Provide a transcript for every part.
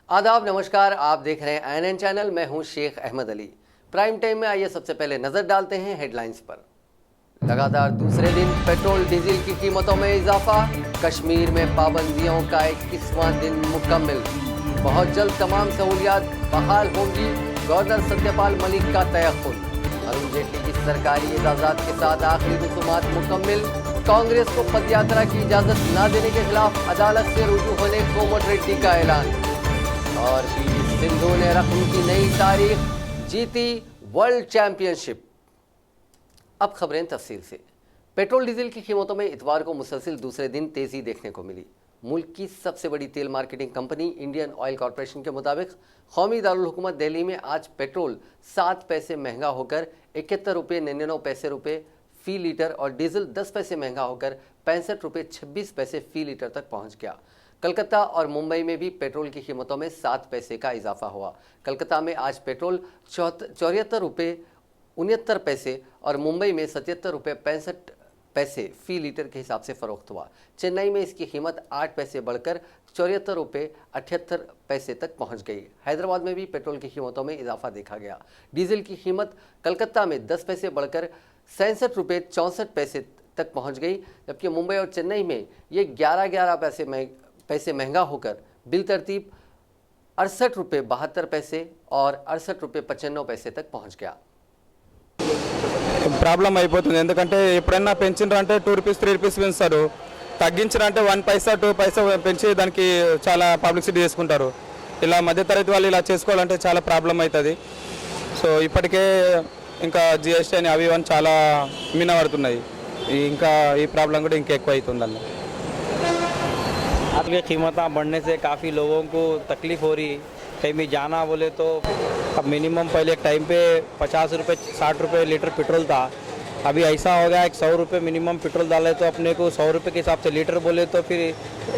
आदाब, नमस्कार। आप देख रहे हैं आईएनएन चैनल। मैं हूं शेख अहमद अली। प्राइम टाइम में आइए सबसे पहले नजर डालते हैं हेडलाइंस पर। लगातार दूसरे दिन पेट्रोल डीजल की कीमतों में इजाफा। कश्मीर में पाबंदियों का 21वां दिन मुकम्मल। बहुत जल्द तमाम सहूलियात बहाल होंगी, गवर्नर सत्यपाल मलिक का तयख्खुन। अरुण जेटली की सरकारी इजाजत के साथ आखिरी रसूमात मुकम्मल। कांग्रेस को पदयात्रा की इजाजत न देने के खिलाफ अदालत से रुजू होने कोमट रेड्डी का ऐलान। और पीवी सिंधु ने रकम की नई तारीख, जीती वर्ल्ड चैंपियनशिप। अब खबरें तफसील से। पेट्रोल डीजल की कीमतों में इतवार को मुसलसिल दूसरे दिन तेजी देखने को मिली। मुल्क की सबसे बड़ी तेल marketing company Indian oil corporation के मुताबिक कौमी दारुल हुकूमत दिल्ली में आज पेट्रोल 7 पैसे महंगा होकर 71 रुपये 99 रुपये फी लीटर और डीजल 10 पैसे महंगा होकर 65 रुपये 26 पैसे फी लीटर तक पहुंच गया। कलकत्ता और मुंबई में भी पेट्रोल की कीमतों में 7 पैसे का इजाफा हुआ। कलकत्ता में आज पेट्रोल 74 रुपये 69 पैसे और मुंबई में 77 रुपये 65 पैसे फी लीटर के हिसाब से फरोख्त हुआ। चेन्नई में इसकी कीमत 8 पैसे बढ़कर 74 रुपये 78 पैसे तक पहुंच गई। हैदराबाद में भी पेट्रोल की कीमतों में इजाफा देखा गया। डीजल की कीमत कलकत्ता में 10 पैसे बढ़कर 67 रुपये 64 पैसे तक पहुंच गई, जबकि मुंबई और चेन्नई में ये 11 पैसे महंगा होकर बिल तरतीब 68 रुपये 72 पैसे और 68 रुपये 95 पैसे तक पहुंच गया। ప్రాబ్లం అయిపోతుంది. ఎందుకంటే ఎప్పుడైనా పెంచినారంటే 2 రూపీస్ 3 రూపీస్ పెంచుతారు, తగ్గించారంటే 1 పైసా 2 పైసా పెంచి దానికి చాలా పబ్లిసిటీ చేసుకుంటారు. ఇలా మధ్యతరగతి వాళ్ళు ఇలా చేసుకోవాలంటే చాలా ప్రాబ్లం అవుతుంది. సో ఇప్పటికే ఇంకా జిఎస్టీ అని అవి ఇవన్నీ చాలా మినపడుతున్నాయి. ఇంకా ఈ ప్రాబ్లం కూడా ఇంకా ఎక్కువ అవుతుందన్న. की कीमत बढ़ने से काफ़ी लोगों को तकलीफ़ हो रही। कहीं भी जाना बोले तो अब मिनिमम पहले एक टाइम पे 50 रुपये 60 रुपये लीटर पेट्रोल था, अभी ऐसा हो गया 100 रुपये मिनिमम पेट्रोल डाले तो अपने को 100 रुपये के हिसाब से लीटर बोले तो फिर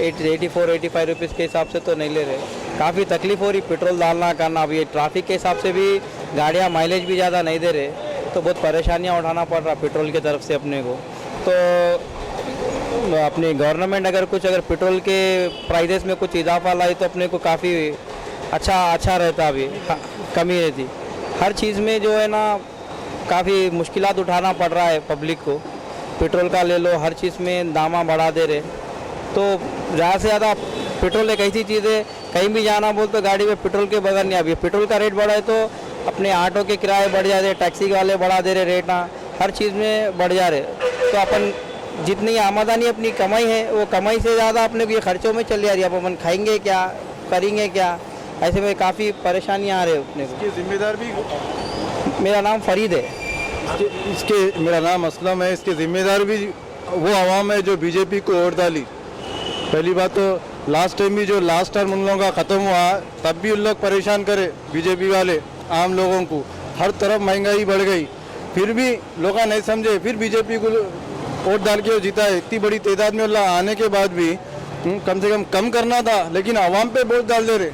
84-85 रुपीज़ के हिसाब से तो नहीं ले रहे। काफ़ी तकलीफ़ हो रही पेट्रोल डालना करना। अभी ट्रैफिक के हिसाब से भी गाड़ियाँ माइलेज भी ज़्यादा नहीं दे रहे, तो बहुत परेशानियाँ उठाना पड़ रहा पेट्रोल की तरफ से अपने को। तो अपनी गवर्नमेंट अगर पेट्रोल के प्राइसेस में कुछ इजाफा लाई तो अपने को काफ़ी अच्छा रहता। अभी कमी रहती हर चीज़ में जो है ना, काफ़ी मुश्किलात उठाना पड़ रहा है पब्लिक को। पेट्रोल का ले लो, हर चीज़ में दामा बढ़ा दे रहे, तो ज़्यादा से ज़्यादा पेट्रोल एक ऐसी चीज़ है, कहीं भी जाना बोल तो गाड़ी में पेट्रोल के बगैर नहीं। अभी पेट्रोल का रेट बढ़ा है तो अपने ऑटो के किराए बढ़ जा रहे, टैक्सी वाले बढ़ा दे रहे रेट ना, हर चीज़ में बढ़ जा रहे। तो अपन जितनी आमदनी अपनी कमाई है वो कमाई से ज़्यादा अपने ये खर्चों में चल जा रही है। अब अपन खाएंगे क्या, करेंगे क्या, ऐसे में काफ़ी परेशानियाँ आ रही है अपने को। इसके जिम्मेदार भी मेरा नाम फरीद है। मेरा नाम असलम है। इसके जिम्मेदार भी वो आवाम है जो बीजेपी को वोट डाली। पहली बात तो लास्ट टाइम भी जो लास्ट टर्म उन लोगों का ख़त्म हुआ तब भी उन लोग परेशान करे बीजेपी वाले आम लोगों को। हर तरफ महंगाई बढ़ गई, फिर भी लोग नहीं समझे, फिर बीजेपी को वोट डाल के जीता है। इतनी बड़ी तादाद में आने के बाद भी कम से कम करना था, लेकिन आवाम पे वोट डाल दे रहे।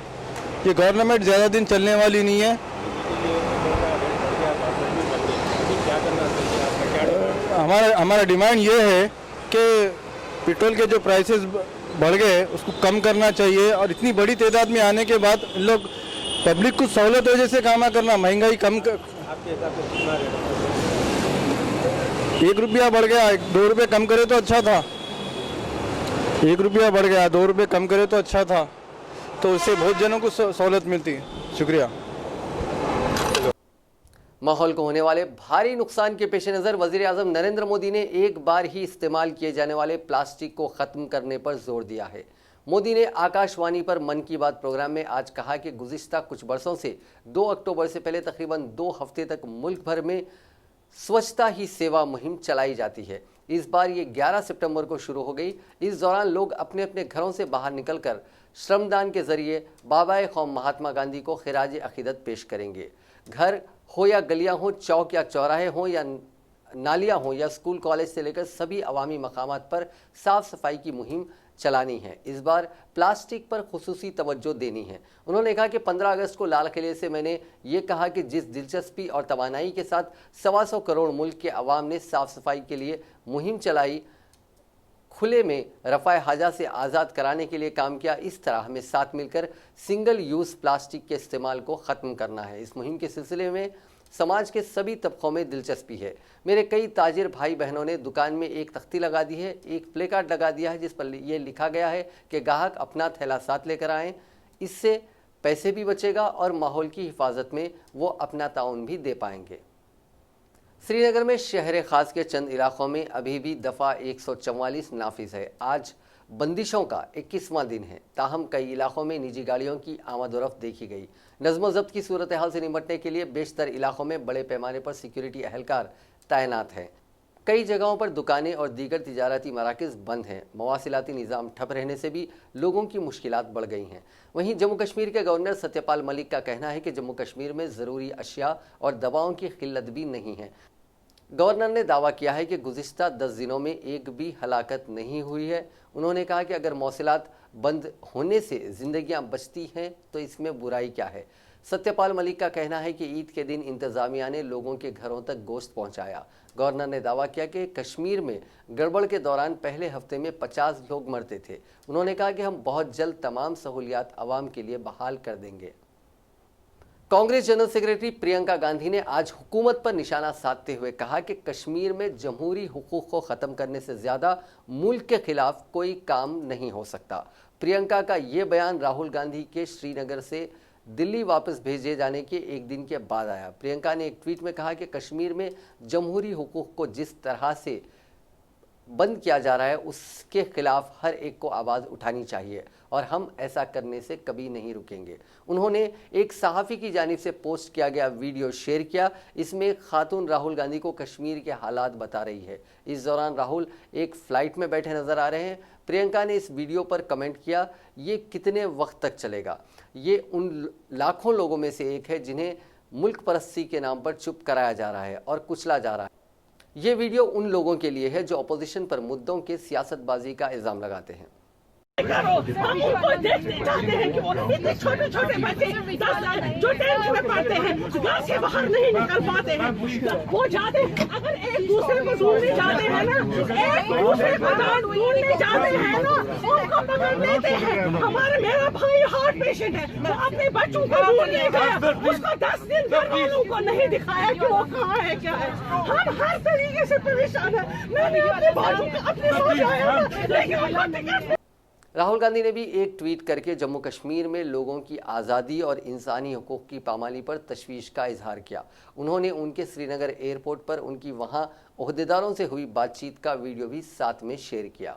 ये गवर्नमेंट ज़्यादा दिन चलने वाली नहीं है। हमारा डिमांड ये है कि पेट्रोल के जो प्राइसेस बढ़ गए उसको कम करना चाहिए, और इतनी बड़ी तादाद में आने के बाद लोग पब्लिक को सहूलत वजह से काम करना, महंगाई कम कर। 1 रुपया बढ़ गया, 2 रुपये कम करे तो अच्छा था। 1 रुपया बढ़ गया, 2 रुपये कम करे तो अच्छा था, तो उससे बहुत जनों को सहूलत मिलती है। शुक्रिया। माहौल को होने वाले भारी नुकसान के पेश नज़र वज़ीर आज़म नरेंद्र मोदी ने एक बार ही इस्तेमाल किए जाने वाले प्लास्टिक को ख़त्म करने पर जोर दिया है। मोदी ने आकाशवाणी पर मन की बात प्रोग्राम में आज कहा कि गुज़िश्ता कुछ बरसों से 2 अक्टूबर से पहले तकरीबन 2 हफ्ते तक मुल्क भर में स्वच्छता ही सेवा मुहिम चलाई जाती है। इस बार ये 11 सितंबर को शुरू हो गई। इस दौरान लोग अपने अपने घरों से बाहर निकलकर श्रमदान के जरिए बाबाए कौम महात्मा गांधी को खिराज अकीदत पेश करेंगे। घर हो या गलियां हो, चौक या चौराहे हों या नालियां हों या स्कूल कॉलेज से लेकर सभी अवामी मकामात पर साफ़ सफाई की मुहिम चलानी है। इस बार प्लास्टिक पर खुसूसी तवज्जो देनी है। उन्होंने कहा कि 15 अगस्त को लाल किले से मैंने ये कहा कि जिस दिलचस्पी और तवानाई के साथ 125 करोड़ मुल्क के अवाम ने साफ़ सफाई के लिए मुहिम चलाई, खुले में रफ़ाए हाजा से आज़ाद कराने के लिए काम किया। इस तरह हमें साथ मिलकर सिंगल यूज़ प्लास्टिक के इस्तेमाल को ख़त्म करना है। इस मुहिम के सिलसिले में समाज के सभी तबकों में दिलचस्पी है। मेरे कई ताजिर भाई बहनों ने दुकान में एक तख्ती लगा दी है, एक प्ले कार्ड लगा दिया है जिस पर यह लिखा गया है कि ग्राहक अपना थैला साथ लेकर आएँ। इससे पैसे भी बचेगा और माहौल की हिफाजत में वो अपना ताउन भी दे पाएंगे। श्रीनगर में शहर ख़ास के चंद इलाकों में अभी भी दफ़ा 144 नाफिज है। आज बंदिशों का 21वां दिन है, ताहम कई इलाकों में निजी गाड़ियों की आमद-ओ-रफ्त देखी गई। नज़्म ज़ब्त की सूरत हाल से निपटने के लिए बेशतर इलाकों में बड़े पैमाने पर सिक्योरिटी अहलकार तैनात हैं। कई जगहों पर दुकानें और दीगर तिजारती मराकज़ बंद हैं। मवासिलाती निज़ाम ठप रहने से भी लोगों की मुश्किलात बढ़ गई हैं। वहीं जम्मू कश्मीर के गवर्नर सत्यपाल मलिक का कहना है कि जम्मू कश्मीर में ज़रूरी अशिया और दवाओं की किल्लत भी नहीं है। गवर्नर ने दावा किया है कि गुज़िश्ता 10 दिनों में एक भी हलाकत नहीं हुई है। उन्होंने कहा कि अगर मौसिलात बंद होने से ज़िंदगियां बचती हैं तो इसमें बुराई क्या है। सत्यपाल मलिक का कहना है कि ईद के दिन इंतज़ामिया ने लोगों के घरों तक गोश्त पहुंचाया। गवर्नर ने दावा किया कि कश्मीर में गड़बड़ के दौरान पहले हफ्ते में 50 लोग मरते थे। उन्होंने कहा कि हम बहुत जल्द तमाम सहूलियात आवाम के लिए बहाल कर देंगे। कांग्रेस जनरल सेक्रेटरी प्रियंका गांधी ने आज हुकूमत पर निशाना साधते हुए कहा कि कश्मीर में जमहूरी हुकूक को ख़त्म करने से ज़्यादा मुल्क के खिलाफ कोई काम नहीं हो सकता। प्रियंका का ये बयान राहुल गांधी के श्रीनगर से दिल्ली वापस भेजे जाने के एक दिन के बाद आया। प्रियंका ने एक ट्वीट में कहा कि कश्मीर में जमहूरी हुकूक को जिस तरह से बंद किया जा रहा है उसके खिलाफ हर एक को आवाज़ उठानी चाहिए और हम ऐसा करने से कभी नहीं रुकेंगे। उन्होंने एक सहाफ़ी की जानिब से पोस्ट किया गया वीडियो शेयर किया। इसमें एक खातून राहुल गांधी को कश्मीर के हालात बता रही है। इस दौरान राहुल एक फ़्लाइट में बैठे नज़र आ रहे हैं। प्रियंका ने इस वीडियो पर कमेंट किया, ये कितने वक्त तक चलेगा। ये उन लाखों लोगों में से एक है जिन्हें मुल्क परस्ती के नाम पर चुप कराया जा रहा है और कुचला जा रहा है। ये वीडियो उन लोगों के लिए है जो अपोजिशन पर मुद्दों के सियासतबाजी का इल्ज़ाम लगाते हैं। हम उनको देखते जाते हैं कि वो इतने छोटे छोटे बच्चे 10 साल जो 10th में पढ़ते हैं, घर से बाहर नहीं निकल पाते हैं। वो जाते अगर एक दूसरे को ढूंढने जाते हैं ना, एक दूसरे को ढूंढने जाते हैं ना, उनको पकड़ लेते हैं। हमारे मेरा भाई हार्ट पेशेंट है, वो अपने बच्चों को ढूंढने गया, उसको 10 दिन घर वालों को नहीं दिखाया कि वो कहाँ है क्या है। हम हर तरीके से परेशान है। मैंने अपने भाइयों को अपने साथ आया लेकिन राहुल गांधी ने भी एक ट्वीट करके जम्मू कश्मीर में लोगों की आज़ादी और इंसानी हुकूक की पामाली पर तशवीश का इजहार किया। उन्होंने उनके श्रीनगर एयरपोर्ट पर उनकी वहां ओहदेदारों से हुई बातचीत का वीडियो भी साथ में शेयर किया।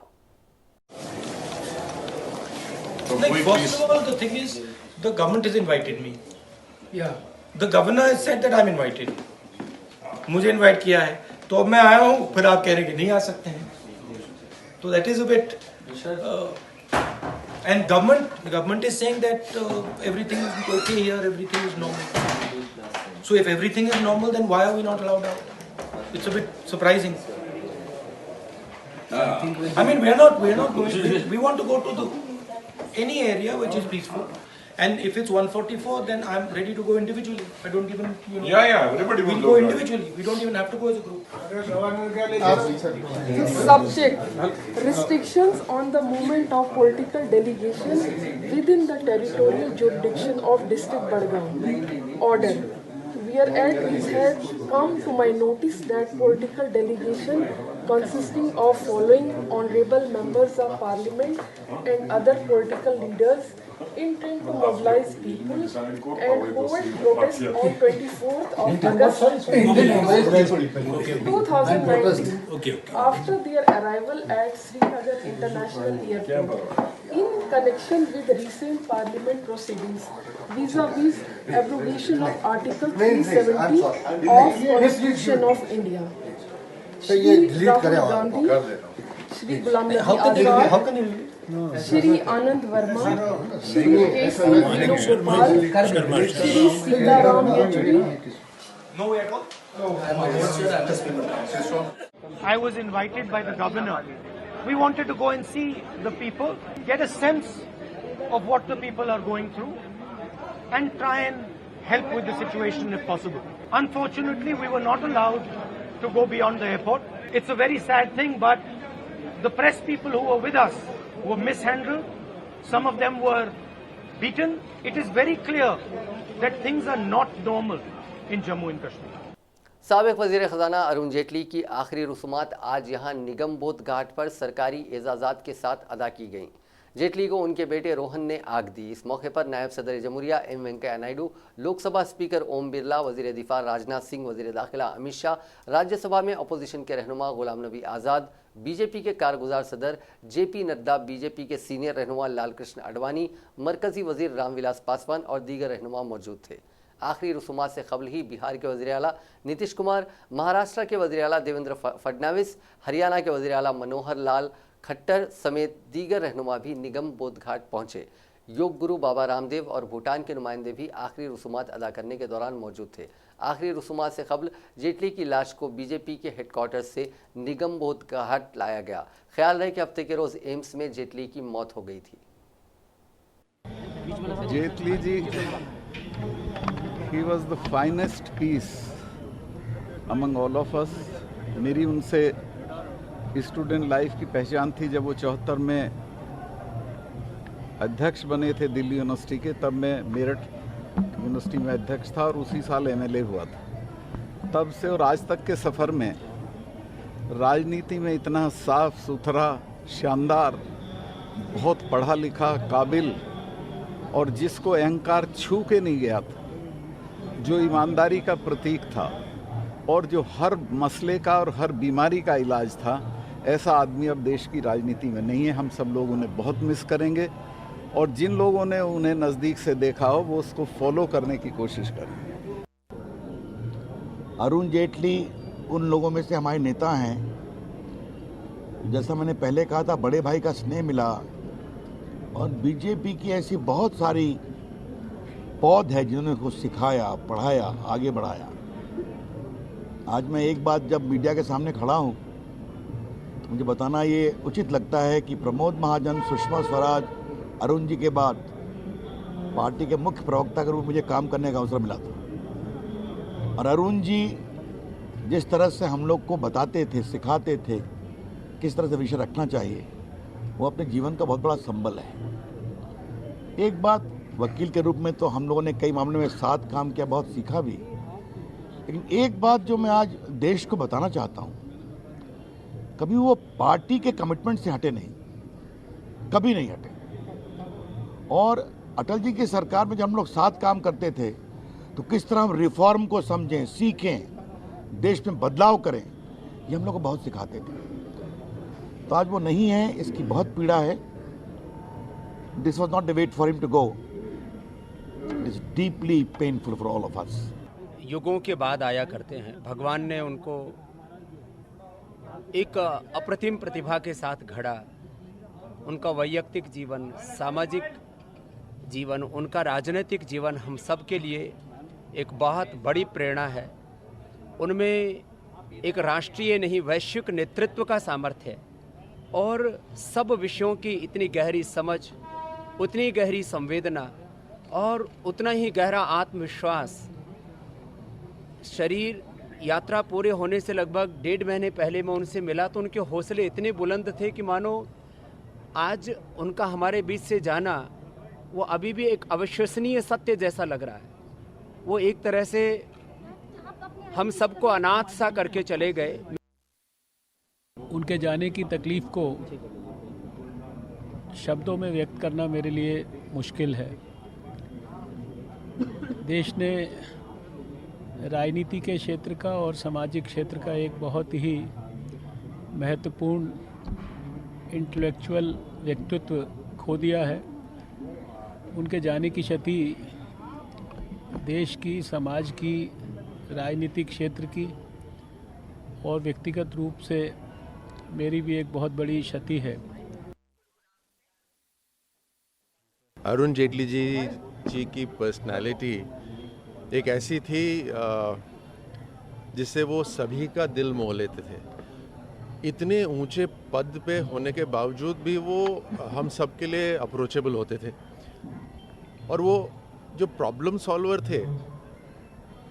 First of all, the thing is, the government has invited me. Yeah. The governor has said that I'm invited. मुझे इनवाइट किया है तो अब मैं आया हूँ, फिर आप कह रहे हैं कि नहीं आ सकते हैं, तो that is a bit. And government is saying that everything is okay here, everything is normal. So if everything is normal, then why are we not allowed out? It's a bit surprising. I mean, we are not going. We want to go to any area which is peaceful. And if it's 144, then I'm ready to go individually. I don't even, Yeah, everybody will go individually. We don't even have to go as a group. Subject: restrictions on the movement of political delegation within the territorial jurisdiction of District Budgam. Order: whereas it has come to my notice that political delegation consisting of following honorable members of parliament and other political leaders intend to mobilize people and hold protest on 24th of August 2019 after their arrival at Srinagar International Airport in connection with recent parliament proceedings vis-a-vis abrogation of Article 370 of Constitution of India. Shri Rahul Gandhi, Shri Ghulam Nabi Azad, Shri Anand Verma, Shri K.C. Venugopal, Shri Sitaram Yechury. No way at all. I was invited by the governor. We wanted to go and see the people, get a sense of what the people are going through, and try and help with the situation if possible. Unfortunately, we were not allowed to go beyond the airport. It's a very sad thing, but the press people who were with us were mishandled. Some of them were beaten. It is very clear that things are not normal in Jammu and Kashmir. साबिक वजीर खजाना अरुण जेटली की आखिरी रसूमात आज यहाँ निगम बोध घाट पर सरकारी एजाज़ात के साथ अदा की गईं। जेटली को उनके बेटे रोहन ने आग दी। इस मौके पर नायब सदर जमहूरिया एम वेंकैया नायडू, लोकसभा स्पीकर ओम बिरला, वजीर दिफा राजनाथ सिंह, वजीर दाखिला अमित शाह, राज्यसभा में अपोजिशन के रहनुमा गुलाम नबी आज़ाद, बीजेपी के कारगुजार सदर जेपी नड्डा, बीजेपी के सीनियर रहनुमा लाल कृष्ण आडवाणी, मरकजी वजीर रामविलास पासवान और दीगर रहनुमा मौजूद थे। आखिरी रसूमात से कबल ही बिहार के वज़ीर आला नीतीश कुमार, महाराष्ट्र के वज़ीर आला देवेंद्र फडणवीस, हरियाणा के वज़ीर आला मनोहर लाल खट्टर समेत दीगर रहनुमा भी निगम बोध घाट पहुंचे। योग गुरु बाबा रामदेव और भूटान के नुमाइंदे भी आखिरी रसूमात अदा करने के दौरान मौजूद थे। आखिरी रसूमात से कबल जेटली की लाश को बीजेपी के हेडक्वार्टर से निगम बोध घाट लाया गया। ख्याल रहे कि हफ्ते के रोज एम्स में जेटली की मौत हो गई थी। Jaitley ji, he was the finest piece among all of us. मेरी उनसे स्टूडेंट लाइफ की पहचान थी। जब वो 74 में अध्यक्ष बने थे दिल्ली यूनिवर्सिटी के, तब मैं मेरठ यूनिवर्सिटी में अध्यक्ष था और उसी साल एमएलए हुआ था। तब से और आज तक के सफ़र में राजनीति में इतना साफ सुथरा, शानदार, बहुत पढ़ा लिखा, काबिल और जिसको अहंकार छू के नहीं गया था, जो ईमानदारी का प्रतीक था और जो हर मसले का और हर बीमारी का इलाज था, ऐसा आदमी अब देश की राजनीति में नहीं है। हम सब लोग उन्हें बहुत मिस करेंगे और जिन लोगों ने उन्हें नज़दीक से देखा हो वो उसको फॉलो करने की कोशिश करेंगे। अरुण जेटली उन लोगों में से हमारे नेता हैं, जैसा मैंने पहले कहा था, बड़े भाई का स्नेह मिला और बीजेपी की ऐसी बहुत सारी पौध है जिन्होंने कुछ सिखाया, पढ़ाया, आगे बढ़ाया। आज मैं एक बात जब मीडिया के सामने खड़ा हूँ तो मुझे बताना ये उचित लगता है कि प्रमोद महाजन, सुषमा स्वराज, अरुण जी के बाद पार्टी के मुख्य प्रवक्ता के रूप में मुझे काम करने का अवसर मिला था। और अरुण जी जिस तरह से हम लोग को बताते थे, सिखाते थे किस तरह से विषय रखना चाहिए, वो अपने जीवन का बहुत बड़ा संबल है। एक बात, वकील के रूप में तो हम लोगों ने कई मामलों में साथ काम किया, बहुत सीखा भी, लेकिन एक बात जो मैं आज देश को बताना चाहता हूँ, कभी वो पार्टी के कमिटमेंट से हटे नहीं, कभी नहीं हटे। और अटल जी की सरकार में जब हम लोग साथ काम करते थे तो किस तरह हम रिफॉर्म को समझें, सीखें, देश में बदलाव करें, ये हम लोग को बहुत सिखाते थे। तो आज वो नहीं है, इसकी बहुत पीड़ा है। This was not the wait for him to go. It is deeply painful for all of us. युगों के बाद आया करते हैं। भगवान ने उनको एक अप्रतिम प्रतिभा के साथ घड़ा। उनका वैयक्तिक जीवन, सामाजिक जीवन, उनका राजनीतिक जीवन हम सब के लिए एक बहुत बड़ी प्रेरणा है। उनमें एक राष्ट्रीय नहीं, वैश्विक नेतृत्व का सामर्थ्य है और सब विषयों की इतनी गहरी समझ, उतनी गहरी संवेदना और उतना ही गहरा आत्मविश्वास। शरीर यात्रा पूरे होने से लगभग 1.5 महीने पहले मैं उनसे मिला तो उनके हौसले इतने बुलंद थे कि मानो आज उनका हमारे बीच से जाना वो अभी भी एक अविश्वसनीय सत्य जैसा लग रहा है। वो एक तरह से हम सबको अनाथ सा करके चले गए। उनके जाने की तकलीफ को शब्दों में व्यक्त करना मेरे लिए मुश्किल है। देश ने राजनीति के क्षेत्र का और सामाजिक क्षेत्र का एक बहुत ही महत्वपूर्ण इंटेलेक्चुअल व्यक्तित्व खो दिया है। उनके जाने की क्षति देश की, समाज की, राजनीतिक क्षेत्र की और व्यक्तिगत रूप से मेरी भी एक बहुत बड़ी क्षति है। अरुण जेटली जी की पर्सनालिटी एक ऐसी थी जिससे वो सभी का दिल मोह लेते थे। इतने ऊंचे पद पे होने के बावजूद भी वो हम सब के लिए अप्रोचेबल होते थे और वो जो प्रॉब्लम सॉल्वर थे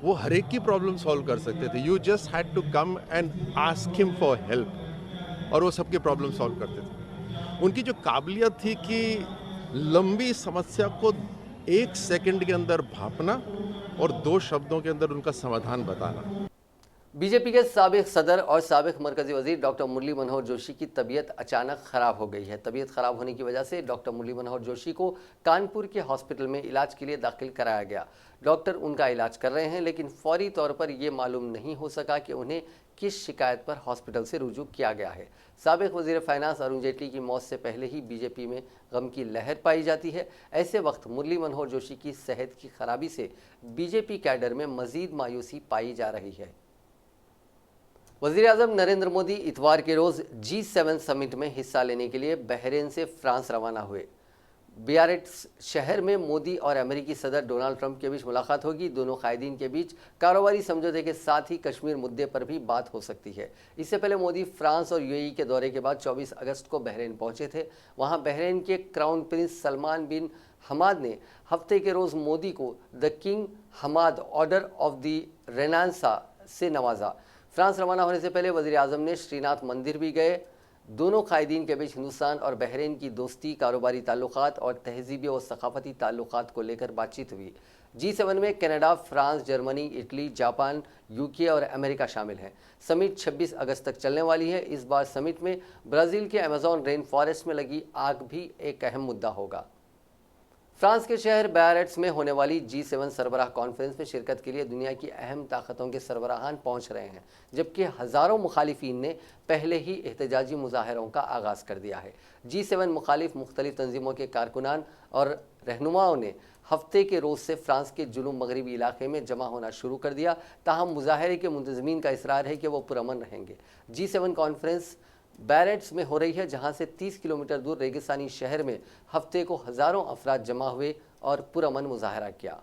वो हर एक की प्रॉब्लम सॉल्व कर सकते थे। You just had to come and ask him for help. और वो सबके प्रॉब्लम सॉल्व करते थे। उनकी जो काबिलियत थी कि लंबी समस्या को 1 सेकंड के अंदर भापना और 2 शब्दों के अंदर उनका समाधान बताना। बीजेपी के साबिक सदर और साबिक मरकजी वजीर डॉक्टर मुरली मनोहर जोशी की तबीयत अचानक खराब हो गई है। तबीयत खराब होने की वजह से डॉक्टर मुरली मनोहर जोशी को कानपुर के हॉस्पिटल में इलाज के लिए दाखिल कराया गया। डॉक्टर उनका इलाज कर रहे हैं, लेकिन फौरी तौर पर यह मालूम नहीं हो सका कि उन्हें किस शिकायत पर हॉस्पिटल से रुजू किया गया है। साबिक वजीर फाइनेंस अरुण जेटली की मौत से पहले ही बीजेपी में गम की लहर पाई जाती है। ऐसे वक्त मुरली मनोहर जोशी की सेहत की खराबी से बीजेपी कैडर में मजीद मायूसी पाई जा रही है। वज़ीर-ए-आज़म नरेंद्र मोदी इतवार के रोज़ G7 समिट में हिस्सा लेने के लिए बहरीन से फ्रांस रवाना हुए। बियारेट्स शहर में मोदी और अमेरिकी सदर डोनाल्ड ट्रंप के बीच मुलाकात होगी। दोनों कायदीन के बीच कारोबारी समझौते के साथ ही कश्मीर मुद्दे पर भी बात हो सकती है। इससे पहले मोदी फ्रांस और यूएई के दौरे के बाद 24 अगस्त को बहरीन पहुंचे थे। वहां बहरीन के क्राउन प्रिंस सलमान बिन हमाद ने हफ्ते के रोज़ मोदी को the king Hamad order of the renaissance से नवाजा। फ्रांस रवाना होने से पहले वज़ीर-ए-आज़म ने श्रीनाथ मंदिर भी गए। दोनों कायदीन के बीच हिंदुस्तान और बहरीन की दोस्ती, कारोबारी ताल्लुकात और तहजीबी और सकाफती ताल्लुकात को लेकर बातचीत हुई। G7 में Canada, France, Germany, Italy, Japan, UK और अमेरिका शामिल हैं। समिट 26 अगस्त तक चलने वाली है। इस बार समिट में ब्राज़ील के अमेज़न रेन फॉरेस्ट में लगी आग भी एक अहम मुद्दा होगा। फ्रांस के शहर बियारेट्स में होने वाली G7 सरबराह कॉन्फ्रेंस में शिरकत के लिए दुनिया की अहम ताकतों के सरबराहान पहुंच रहे हैं, जबकि हज़ारों मुखालिफिन ने पहले ही एहतजाजी मुजाहरों का आगाज़ कर दिया है। G7 मुखालिफ मुख्तलिफ तंजीमों के कारकुनान और रहनुमाओं ने हफ्ते के रोज़ से फ्रांस के जुनूब मगरबी इलाके में जमा होना शुरू कर दिया। ताहम मुजाहरे के मुंतज़मीन का इसरार है कि वो पुरअमन रहेंगे। G7 कॉन्फ्रेंस बियारेट्स में हो रही है, जहां से 30 किलोमीटर दूर रेगिस्तानी शहर में हफ्ते को हज़ारों अफराद जमा हुए और पुरअमन मुजाहरा किया।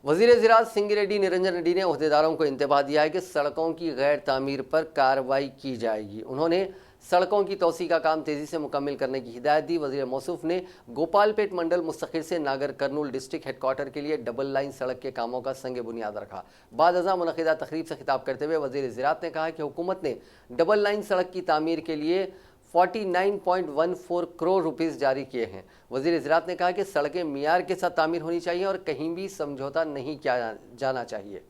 वज़ीर ज़राअत सिंह रेड्डी निरंजन रेड्डी ने ओहदेदारों को इंतबाह दिया है कि सड़कों की गैर तामीर पर कार्रवाई की जाएगी। उन्होंने सड़कों की तोसी का काम तेज़ी से मुकम्मल करने की हिदायत दी। वज़ीर मौसूफ ने गोपालपेट मंडल मुस्तकिर से नागर कर्नूल डिस्ट्रिक्ट हेडक्वार्टर के लिए डबल लाइन सड़क के कामों का संग बुनियाद रखा। बाद अज़ा मुनक़िदा तकरीब से खिताब करते हुए वज़ीर ज़राअत ने कहा कि हुकूमत ने डबल लाइन सड़क की तामीर के लिए 49.14 करोड़ रुपीस जारी किए हैं। वज़ीर ज़राअत ने कहा कि सड़कें मियार के साथ तामीर होनी चाहिए और कहीं भी समझौता नहीं किया जाना चाहिए।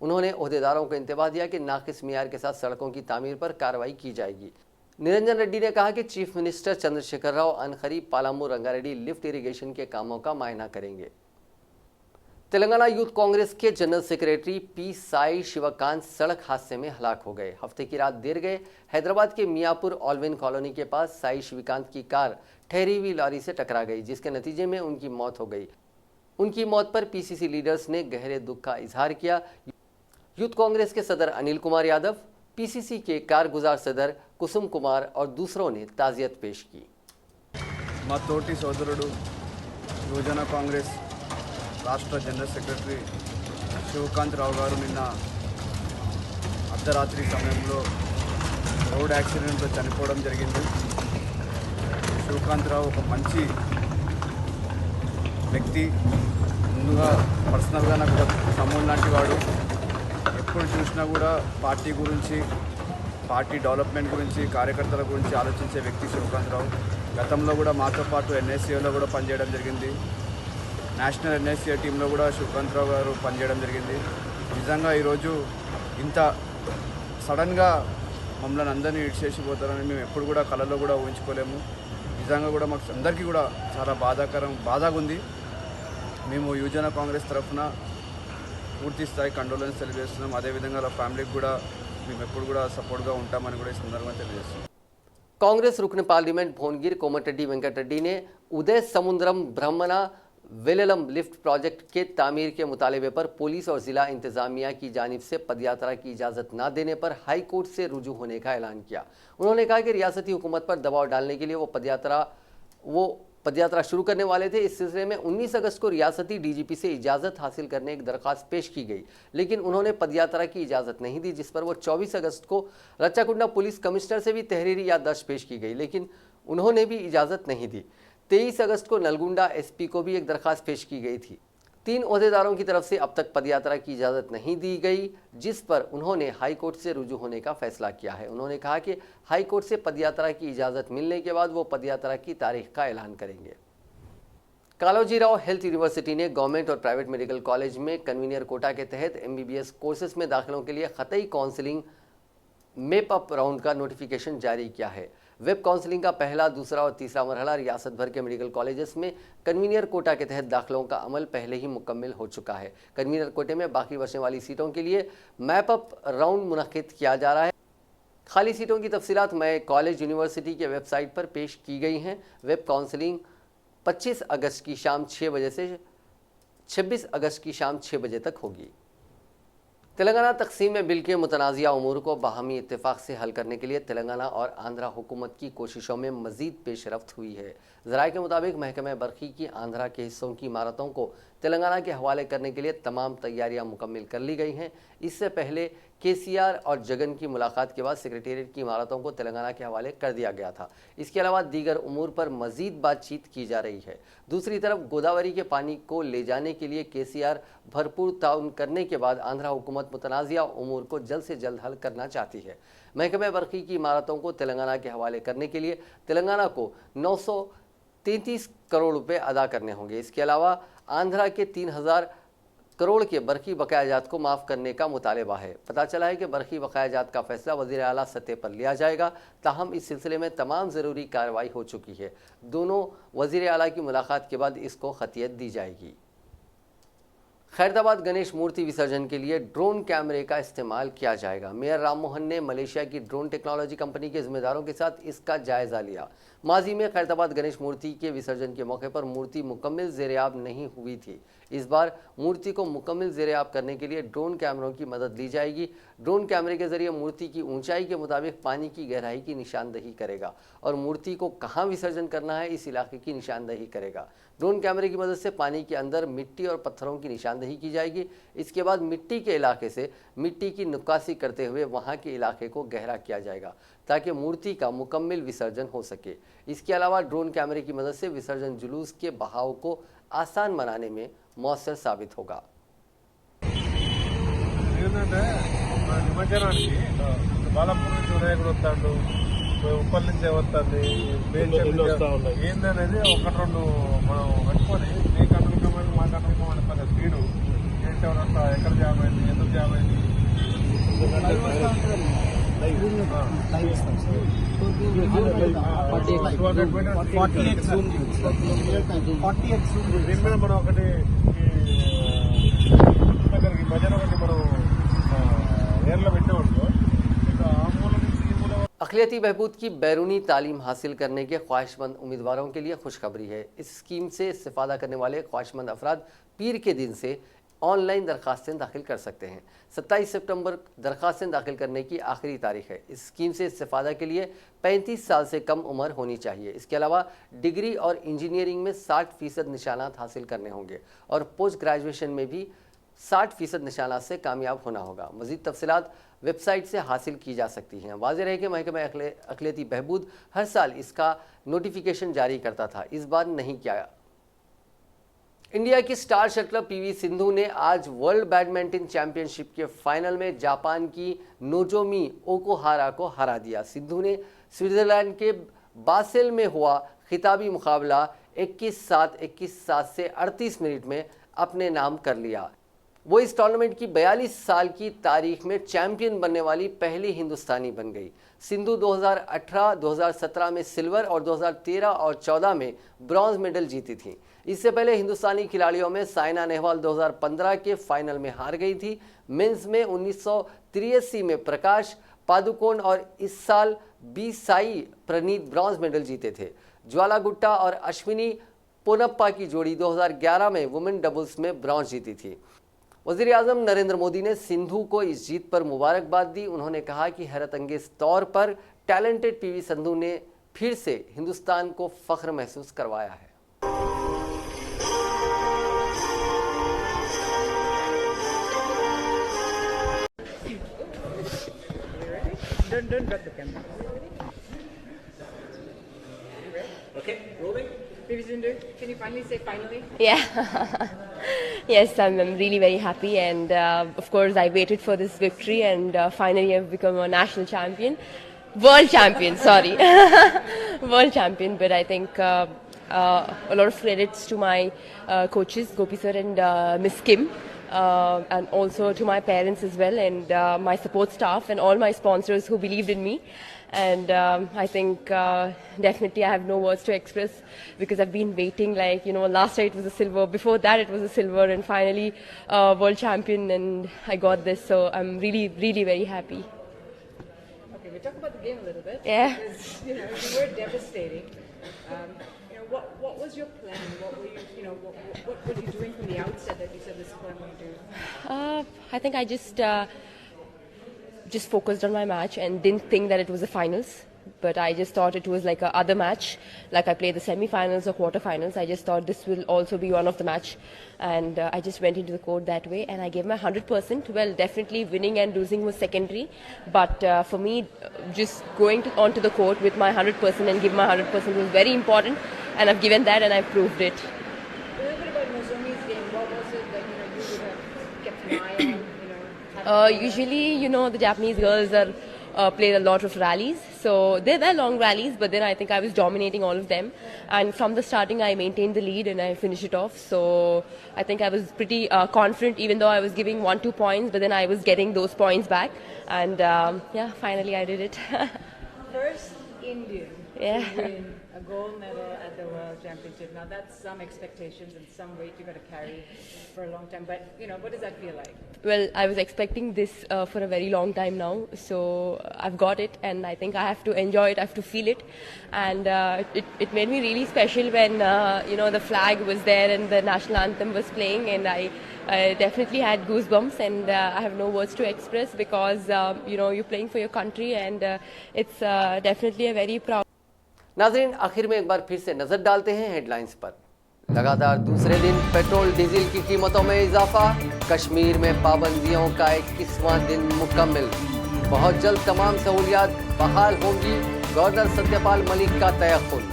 उन्होंने ओहदेदारों को इंतबाह दिया कि नाक़िस मियार के साथ सड़कों की तामीर पर कार्रवाई की जाएगी। निरंजन रेड्डी ने कहा कि चीफ मिनिस्टर चंद्रशेखर राव अनकरीब पालामू रंगारेड्डी लिफ्ट इरीगेशन के कामों का मायना करेंगे। तेलंगाना यूथ कांग्रेस के general secretary P Sai Shivakant सड़क हादसे में हलाक हो गए। हफ्ते की रात देर गए हैदराबाद के मियापुर ऑलविन कॉलोनी के पास साई शिवकांत की कार ठहरी हुई लॉरी से टकरा गई, जिसके नतीजे में उनकी मौत हो गई। उनकी मौत पर पीसीसी लीडर्स ने गहरे दुख का इजहार किया। यूथ कांग्रेस के सदर अनिल कुमार यादव, पीसीसी के कारगुजार सदर कुसुम कुमार और दूसरों ने ताज़ियत पेश की। మా తోటి సోదరుడు యువజన కాంగ్రెస్ రాష్ట్ర జనరల్ సెక్రటరీ శివకాంత్ రావు గారు నిన్న అర్ధరాత్రి సమయంలో రోడ్ యాక్సిడెంట్లో చనిపోవడం జరిగింది। శివకాంతరావు ఒక మంచి వ్యక్తి. ముందుగా పర్సనల్గా నాకు ఒక తమ్ముడు లాంటి వాడు. ఎప్పుడు చూసినా కూడా పార్టీ గురించి, పార్టీ డెవలప్మెంట్ గురించి, కార్యకర్తల గురించి ఆలోచించే వ్యక్తి శివకాంతరావు. గతంలో కూడా మాతో పాటు ఎన్ఎస్సీలో కూడా పనిచేయడం జరిగింది. నేషనల్ ఎన్ఎస్సీ టీంలో కూడా శివకాంతరావు గారు పనిచేయడం జరిగింది. నిజంగా ఈరోజు ఇంత సడన్గా మమ్మల్ని అందరినీ ఇడిచేసిపోతారని మేము ఎప్పుడు కూడా కళలో కూడా ఊహించుకోలేము. నిజంగా కూడా మాకు అందరికీ కూడా చాలా బాధగా ఉంది. మేము యువజన కాంగ్రెస్ తరఫున పూర్తి స్థాయి కండోలెన్స్ తెలియజేస్తున్నాం. అదేవిధంగా వాళ్ళ ఫ్యామిలీకి కూడా మేము ఎప్పుడు కూడా సపోర్ట్గా ఉంటామని కూడా ఈ సందర్భంగా తెలియజేస్తున్నాం. कांग्रेस रुकन पार्लियामेंट भोनगिर कोमटिरेड्डी वेंकटरेड्डी ने उदय समुद्रम ब्रह्मणा वेललम लिफ्ट प्रोजेक्ट के तामीर के मुतालबे पर पुलिस और जिला इंतजामिया की जानिब से पदयात्रा की इजाज़त न देने पर हाई कोर्ट से रुजू होने का ऐलान किया। उन्होंने कहा कि रियासती हुकूमत पर दबाव डालने के लिए वो पदयात्रा शुरू करने वाले थे। इस सिलसिले में 19 अगस्त को रियासती डीजीपी से इजाज़त हासिल करने एक दरख्वास्त पेश की गई, लेकिन उन्होंने पदयात्रा की इजाज़त नहीं दी, जिस पर वो 24 अगस्त को रच्चाकुंडा पुलिस कमिश्नर से भी तहरीरी याददाश्त पेश की गई, लेकिन उन्होंने भी इजाज़त नहीं दी। 23 अगस्त को नलगुंडा एसपी को भी एक दरख्वास्त पेश की गई थी। 3 ओहदेदारों की तरफ से अब तक पदयात्रा की इजाज़त नहीं दी गई, जिस पर उन्होंने हाई कोर्ट से रुजू होने का फैसला किया है। उन्होंने कहा कि हाई कोर्ट से पदयात्रा की इजाज़त मिलने के बाद वो पदयात्रा की तारीख का ऐलान करेंगे। कालोजीराव हेल्थ यूनिवर्सिटी ने गवर्नमेंट और प्राइवेट मेडिकल कॉलेज में कन्वीनियर कोटा के तहत MBBS कोर्सेज में दाखिलों के लिए ख़तई काउंसलिंग मेप अप राउंड का नोटिफिकेशन जारी किया है। वेब काउंसलिंग का पहला, दूसरा और तीसरा मरहला रियासत भर के मेडिकल कॉलेजेस में कन्वीनियर कोटा के तहत दाखिलों का अमल पहले ही मुकम्मल हो चुका है। कन्वीनियर कोटे में बाकी बचने वाली सीटों के लिए मैप अप राउंड मुनक्किद किया जा रहा है। खाली सीटों की तफसीलात मैं कॉलेज यूनिवर्सिटी के वेबसाइट पर पेश की गई हैं। वेब काउंसलिंग 25 अगस्त की शाम 6 बजे से 26 अगस्त की शाम 6 बजे तक होगी। तेलंगाना तकसीम बिल के मुतनाज़िया उमूर को बाहमी इत्तेफाक से हल करने के लिए तेलंगाना और आंध्रा हुकूमत की कोशिशों में मज़ीद पेशरफ्त हुई है। ज़राए के मुताबिक महकमा बरक़ी की आंध्रा के हिस्सों की इमारतों को तेलंगाना के हवाले करने के लिए तमाम तैयारियां मुकम्मल कर ली गई हैं। इससे पहले KCR और जगन की मुलाकात के बाद सेक्रेटेरिएट की इमारतों को तेलंगाना के हवाले कर दिया गया था। इसके अलावा दीगर उमूर पर मज़ीद बातचीत की जा रही है। दूसरी तरफ गोदावरी के पानी को ले जाने के लिए KCR भरपूर ताउन करने के बाद आंध्रा हुकूमत मुतनाज़िया उमूर को जल्द से जल्द हल करना चाहती है। महकमा बरक़ी की इमारतों को तेलंगाना के हवाले करने के लिए तेलंगाना को 933 करोड़ रुपए अदा करने होंगे। इसके अलावा आंध्रा के 3000 करोड़ के बरक़ी बकायाजात को माफ़ करने का मुतालबा है। पता चला है कि बरक़ी बकायाजात का फैसला वज़ीर आला सतह पर लिया जाएगा। ताहम इस सिलसिले में तमाम ज़रूरी कार्रवाई हो चुकी है। दोनों वज़ीर आला की मुलाकात के बाद इसको खतियत दी जाएगी। खैरताबाद गणेश मूर्ति विसर्जन के लिए ड्रोन कैमरे का इस्तेमाल किया जाएगा। मेयर राम मोहन ने मलेशिया की ड्रोन टेक्नोलॉजी कंपनी के जिम्मेदारों के साथ इसका जायज़ा लिया। माजी में खैरताबाद गणेश मूर्ति के विसर्जन के मौके पर मूर्ति मुकम्मल ज़ेर-ए-आब नहीं हुई थी। इस बार मूर्ति को मुकम्मल ज़ेर-ए-आब करने के लिए ड्रोन कैमरों की मदद ली जाएगी। ड्रोन कैमरे के जरिए मूर्ति की ऊंचाई के मुताबिक पानी की गहराई की निशानदही करेगा और मूर्ति को कहाँ विसर्जन करना है इस इलाके की निशानदही करेगा। ड्रोन कैमरे की मदद से पानी के अंदर मिट्टी और पत्थरों की निशानदही की जाएगी। इसके बाद मिट्टी के इलाके से मिट्टी की नक्काशी करते हुए वहाँ के इलाके को गहरा किया जाएगा ताकि मूर्ति का मुकम्मल विसर्जन हो सके। इसके अलावा ड्रोन कैमरे की मदद से विसर्जन जुलूस के बहाव को आसान बनाने में मौसर साबित होगा। ఉప్పల్ నుంచి వస్తుంది ఏందనేది ఒకటి రెండు మనం పెట్టుకొని మీ కనుక్కోమని మా కనుక్కోమని పెద్ద స్పీడు ఏంటి ఎవరంతా ఎక్కడ జామ్ అయింది ఎందుకు జామ్ అయింది దీని మీద మనం ఒకటి దగ్గరికి భజన ఒకటి మనం ఏర్లో పెట్టేవాళ్ళు अक़लियती बहबूद की बैरूनी तालीम हासिल करने के ख्वाहिशमंद उम्मीदवारों के लिए खुशखबरी है। इस स्कीम से इस्तेफ़ादा करने वाले ख्वाहिशमंद अफराद पीर के दिन से ऑनलाइन दरख्वास्तें दाखिल कर सकते हैं। 27 सितंबर दरख्वास्तें दाखिल करने की आखिरी तारीख है। इस स्कीम से इस्तेफ़ादा के लिए 35 साल से कम उम्र होनी चाहिए। इसके अलावा डिग्री और इंजीनियरिंग में 60% निशानात हासिल करने होंगे और पोस्ट ग्रेजुएशन में भी 60% निशाना से कामयाब होना होगा। मज़ीद तफसीलात वेबसाइट से हासिल की जा सकती हैं। वाज़ेह रहे कि महकमा अक़लियती बहबूद हर साल इसका नोटिफिकेशन जारी करता था, इस बार नहीं किया। इंडिया की स्टार शटलर पीवी सिंधु ने आज वर्ल्ड बैडमिंटन चैंपियनशिप के फाइनल में जापान की नोजोमी ओकुहारा को हरा दिया। सिंधु ने स्विट्जरलैंड के बासेल में हुआ खिताबी मुकाबला 21-7, 21-7 से 38 मिनट में अपने नाम कर लिया। वो इस टूर्नामेंट की 42 साल की तारीख में चैंपियन बनने वाली पहली हिंदुस्तानी बन गई। सिंधु 2018, 2017 में सिल्वर और 2013 और 14 में ब्रॉन्ज मेडल जीती थी। इससे पहले हिंदुस्तानी खिलाड़ियों में साइना नेहवाल 2015 के फाइनल में हार गई थी। मेंस में 1983 में प्रकाश पादुकोण और इस साल B Sai Praneeth bronze medal जीते थे। ज्वाला गुट्टा और अश्विनी पोनप्पा की जोड़ी 2011 में वुमेन डबल्स में ब्रॉन्ज जीती थी। वज़ीर-ए-आज़म नरेंद्र मोदी ने सिंधु को इस जीत पर मुबारकबाद दी। उन्होंने कहा कि हैरत अंगेज तौर पर टैलेंटेड पीवी सिंधु ने फिर से हिंदुस्तान को फख्र महसूस करवाया है। Don't drop the camera. Okay, rolling. PV Sindhu, can you finally say finally? Yeah. Yes, I'm really very happy, and of course I waited for this victory, and finally I've become a national champion, world champion. Sorry, world champion. But I think a lot of credits to my coaches, Gopi sir and Miss Kim. And also to my parents as well, and my support staff and all my sponsors who believed in me. And I think definitely I have no words to express, because I've been waiting, like, you know, last year it was a silver, before that it was a silver, and finally world champion, and I got this, so I'm really, really very happy. Okay, we'll talk about the game a little bit. Yeah. Because, you know, you were devastating. What was your plan? What were you, what were you doing from the outset that you said this is what I'm going to do? I think I just focused on my match and didn't think that it was the finals. But I just thought it was like a other match, like I played the semi-finals or quarter-finals. I just thought this will also be one of the match, and I just went into the court that way, and I gave my 100%. Well, definitely winning and losing was secondary, but for me, just going onto the court with my 100% and give my 100% was very important, and I've given that and I've proved it. A little bit about Nozomi's game. What was it that you would have kept an eye on? Usually, the Japanese girls are played a lot of rallies, so they were long rallies, but then I think I was dominating all of them, and from the starting I maintained the lead and I finished it off. So I think I was pretty confident, even though I was giving 1-2 points, but then I was getting those points back, and yeah, finally I did it. First Indian Yeah. to win a gold medal at the World Championship. Now that's some expectations and some weight you got to carry for a long time. But what does that feel like? Well, I was expecting this for a very long time now, so I've got it, and I think I have to enjoy it, I have to feel it, and it made me really special when the flag was there and the national anthem was playing, and I definitely had goosebumps, and I have no words to express, because you're playing for your country, and it's definitely a very proud. नाज़रीन, आखिर में एक बार फिर से नजर डालते हैं headlines पर। लगातार दूसरे दिन पेट्रोल डीजल की कीमतों में इजाफा, कश्मीर में पाबंदियों का 21वां दिन मुकम्मल। बहुत जल्द तमाम सहूलियात बहाल होंगी, गवर्नर सत्यपाल मलिक का तयख्खुन।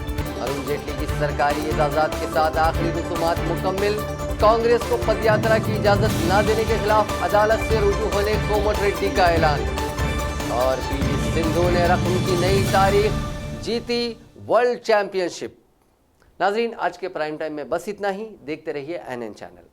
अरुण जेटली की सरकारी इजाज़त के साथ आखिरी रसूमात मुकम्मल। कांग्रेस को पदयात्रा की इजाज़त न देने के खिलाफ अदालत से रुजू होने कोमट रेड्डी का ऐलान। और पीवी सिंधु ने रकम की नई तारीख जीती, वर्ल्ड चैंपियनशिप। नाजरीन, आज के प्राइम टाइम में बस इतना ही। देखते रहिए NN चैनल।